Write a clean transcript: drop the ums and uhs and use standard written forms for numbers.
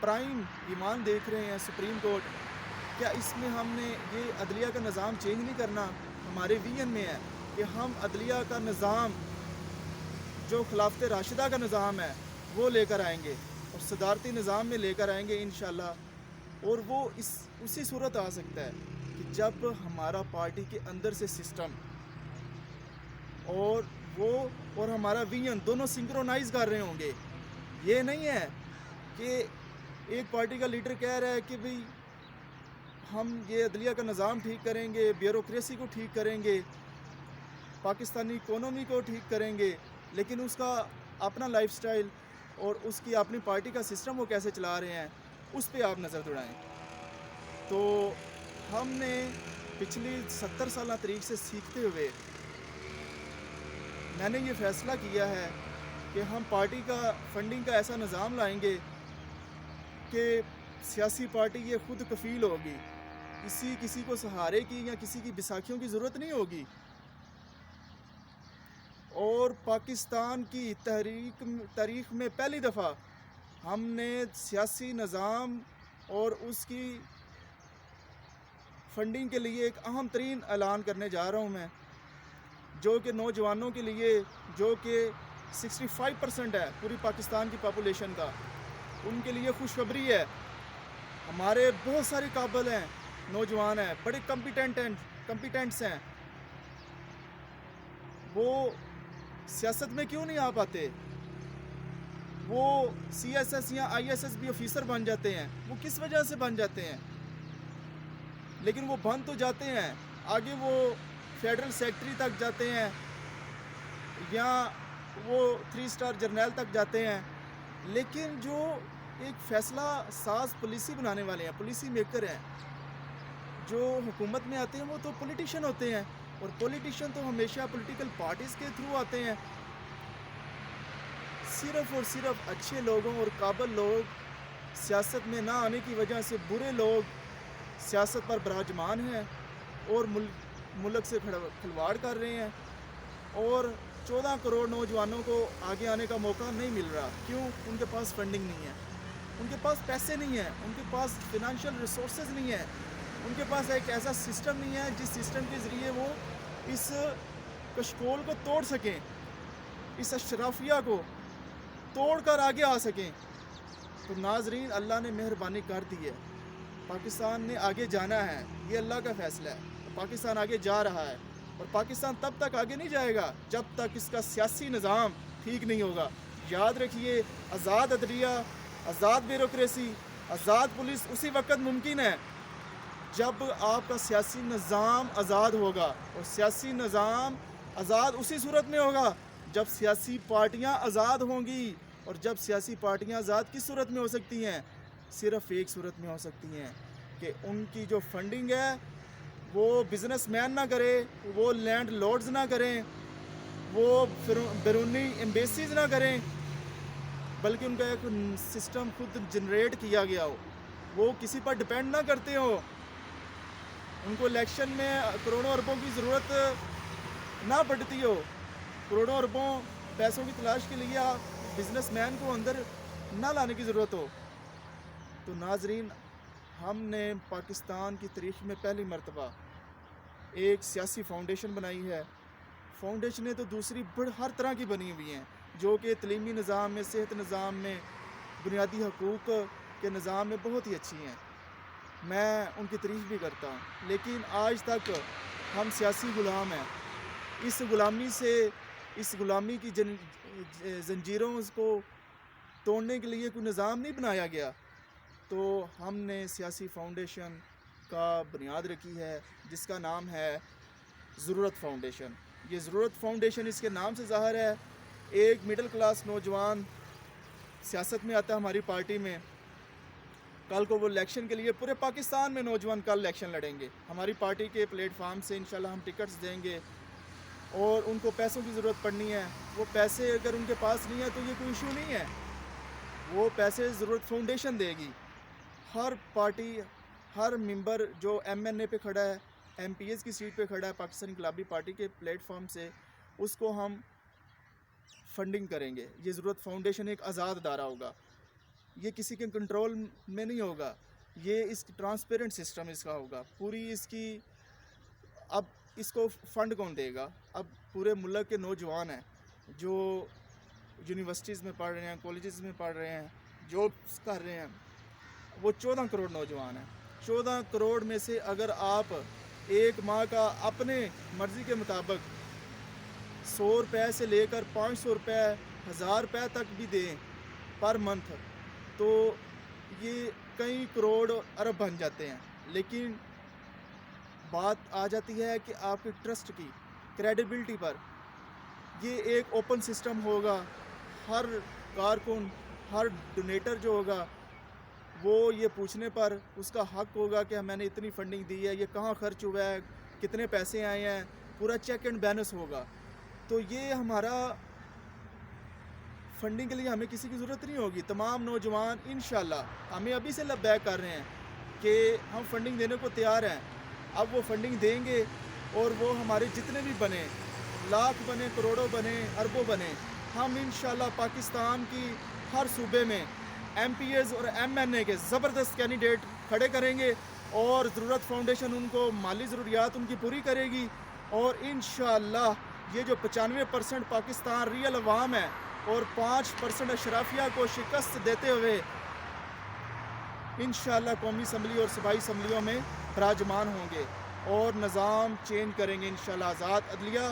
Prime ایمان دیکھ رہے ہیں سپریم کورٹ، کیا اس میں ہم نے یہ عدلیہ کا نظام چینج نہیں کرنا؟ ہمارے ویژن میں ہے کہ ہم عدلیہ کا نظام جو خلافت راشدہ کا نظام ہے وہ لے کر آئیں گے، اور صدارتی نظام میں لے کر آئیں گے انشاءاللہ۔ اور وہ اسی صورت آ سکتا ہے کہ جب ہمارا پارٹی کے اندر سے سسٹم اور ہمارا ویژن دونوں سنکرونائز کر رہے ہوں گے۔ یہ نہیں ہے کہ ایک پارٹی کا لیڈر کہہ رہا ہے کہ بھئی ہم یہ عدلیہ کا نظام ٹھیک کریں گے، بیوروکریسی کو ٹھیک کریں گے، پاکستانی اکانومی کو ٹھیک کریں گے، لیکن اس کا اپنا لائف سٹائل اور اس کی اپنی پارٹی کا سسٹم وہ کیسے چلا رہے ہیں اس پہ آپ نظر دوڑائیں۔ تو ہم نے پچھلی 70 سالہ تاریخ سے سیکھتے ہوئے میں نے یہ فیصلہ کیا ہے کہ ہم پارٹی کا فنڈنگ کا ایسا نظام لائیں گے کہ سیاسی پارٹی یہ خود کفیل ہوگی، کسی کو سہارے کی یا کسی کی بیساکھیوں کی ضرورت نہیں ہوگی، اور پاکستان کی تاریخ میں پہلی دفعہ ہم نے سیاسی نظام اور اس کی فنڈنگ کے لیے ایک اہم ترین اعلان کرنے جا رہا ہوں میں، جو کہ نوجوانوں کے لیے، جو کہ 65% ہے پوری پاکستان کی پاپولیشن کا، ان کے لیے خوشخبری ہے۔ ہمارے بہت سارے قابل ہیں، نوجوان ہیں، بڑے کمپیٹنٹس ہیں، وہ سیاست میں کیوں نہیں آ پاتے؟ وہ سی ایس ایس یا I S S B officer بن جاتے ہیں، وہ کس وجہ سے بن جاتے ہیں؟ لیکن وہ بن تو جاتے ہیں، آگے وہ فیڈرل سیکرٹری تک جاتے ہیں یا وہ 3 اسٹار جرنیل تک جاتے ہیں، لیکن جو ایک فیصلہ ساز پالیسی بنانے والے ہیں، پالیسی میکر ہیں، جو حکومت میں آتے ہیں وہ تو پولیٹیشین ہوتے ہیں، اور پولیٹیشین تو ہمیشہ پولیٹیکل پارٹیز کے تھرو آتے ہیں۔ صرف اور صرف اچھے لوگوں اور قابل لوگ سیاست میں نہ آنے کی وجہ سے برے لوگ سیاست پر براجمان ہیں اور ملک سے کھلواڑ کر رہے ہیں، اور 14 کروڑ نوجوانوں کو آگے آنے کا موقع نہیں مل رہا۔ کیوں؟ ان کے پاس فنڈنگ نہیں ہے، ان کے پاس پیسے نہیں ہیں، ان کے پاس فنانشل ریسورسز نہیں ہیں، ان کے پاس ایک ایسا سسٹم نہیں ہے جس سسٹم کے ذریعے وہ اس کشکول کو توڑ سکیں، اس اشرافیہ کو توڑ کر آگے آ سکیں۔ تو ناظرین، اللہ نے مہربانی کر دی ہے، پاکستان نے آگے جانا ہے، یہ اللہ کا فیصلہ ہے، پاکستان آگے جا رہا ہے، اور پاکستان تب تک آگے نہیں جائے گا جب تک اس کا سیاسی نظام ٹھیک نہیں ہوگا۔ یاد رکھیے، آزاد عدلیہ، آزاد بیوروکریسی، آزاد پولیس اسی وقت ممکن ہے جب آپ کا سیاسی نظام آزاد ہوگا، اور سیاسی نظام آزاد اسی صورت میں ہوگا جب سیاسی پارٹیاں آزاد ہوں گی، اور جب سیاسی پارٹیاں آزاد کس صورت میں ہو سکتی ہیں؟ صرف ایک صورت میں ہو سکتی ہیں کہ ان کی جو فنڈنگ ہے وہ بزنس مین نہ کرے، وہ لینڈ لارڈز نہ کریں، وہ بیرونی ایمبیسیز نہ کریں، بلکہ ان کا ایک سسٹم خود جنریٹ کیا گیا ہو، وہ کسی پر ڈپینڈ نہ کرتے ہو، ان کو الیکشن میں کروڑوں اربوں کی ضرورت نہ پڑتی ہو، کروڑوں اربوں پیسوں کی تلاش کے لیے بزنس مین کو اندر نہ لانے کی ضرورت ہو۔ تو ناظرین، ہم نے پاکستان کی تاریخ میں پہلی مرتبہ ایک سیاسی فاؤنڈیشن بنائی ہے۔ فاؤنڈیشنیں تو دوسری ہر طرح کی بنی ہوئی ہیں، جو کہ تعلیمی نظام میں، صحت نظام میں، بنیادی حقوق کے نظام میں بہت ہی اچھی ہیں، میں ان کی تعریف بھی کرتا ہوں، لیکن آج تک ہم سیاسی غلام ہیں۔ اس غلامی کی زنجیروں کو توڑنے کے لیے کوئی نظام نہیں بنایا گیا، تو ہم نے سیاسی فاؤنڈیشن کا بنیاد رکھی ہے جس کا نام ہے ضرورت فاؤنڈیشن۔ یہ ضرورت فاؤنڈیشن اس کے نام سے ظاہر ہے، ایک مڈل کلاس نوجوان سیاست میں آتا ہے ہماری پارٹی میں، کل کو وہ الیکشن کے لیے پورے پاکستان میں نوجوان کل الیکشن لڑیں گے، ہماری پارٹی کے پلیٹ فارم سے انشاءاللہ ہم ٹکٹس دیں گے، اور ان کو پیسوں کی ضرورت پڑنی ہے، وہ پیسے اگر ان کے پاس نہیں ہے تو یہ کوئی ایشو نہیں ہے، وہ پیسے ضرورت فاؤنڈیشن دے گی۔ ہر پارٹی، ہر ممبر جو ایم این اے پہ کھڑا ہے، ایم پی ایس کی سیٹ پہ کھڑا ہے پاکستان انقلابی پارٹی کے پلیٹ فارم سے، اس کو ہم فنڈنگ کریں گے۔ یہ ضرورت فاؤنڈیشن ایک آزاد ادارہ ہوگا، یہ کسی کے کنٹرول میں نہیں ہوگا، یہ اس ٹرانسپیرنٹ سسٹم اس کا ہوگا پوری اس کی. اب اس کو فنڈ کون دے گا؟ اب پورے ملک کے نوجوان ہیں جو یونیورسٹیز میں پڑھ رہے ہیں، کالجز میں پڑھ رہے ہیں، جابس کر رہے ہیں، وہ 14 کروڑ نوجوان ہیں. 14 کروڑ میں سے اگر آپ ایک ماہ کا اپنے مرضی کے مطابق 100 روپے سے لے کر 500 روپے 1000 روپے تک بھی دیں پر منتھ، تو یہ کئی کروڑ ارب بن جاتے ہیں. لیکن بات آ جاتی ہے کہ آپ کے ٹرسٹ کی کریڈیبلٹی پر. یہ ایک اوپن سسٹم ہوگا، ہر کارکن، ہر ڈونیٹر جو ہوگا وہ یہ پوچھنے پر اس کا حق ہوگا کہ میں نے اتنی فنڈنگ دی ہے، یہ کہاں خرچ ہوا ہے، کتنے پیسے آئے ہیں، پورا چیک اینڈ بیلنس ہوگا. تو یہ ہمارا فنڈنگ کے لیے ہمیں کسی کی ضرورت نہیں ہوگی. تمام نوجوان انشاءاللہ ہمیں ابھی سے بیک کر رہے ہیں کہ ہم فنڈنگ دینے کو تیار ہیں. اب وہ فنڈنگ دیں گے اور وہ ہمارے جتنے بھی بنے، لاکھ بنے، کروڑوں بنے، اربوں بنے، ہم انشاءاللہ پاکستان کی ہر صوبے میں ایم پی ایز اور ایم این اے کے زبردست کینڈیڈیٹ کھڑے کریں گے، اور ضرورت فاؤنڈیشن ان کو مالی ضروریات ان کی پوری کرے گی. اور انشاءاللہ یہ جو 95% پاکستان ریئل عوام ہے اور 5% اشرافیہ کو شکست دیتے ہوئے انشاءاللہ قومی اسمبلی اور صوبائی اسمبلیوں میں براجمان ہوں گے اور نظام چینج کریں گے انشاءاللہ. آزاد عدلیہ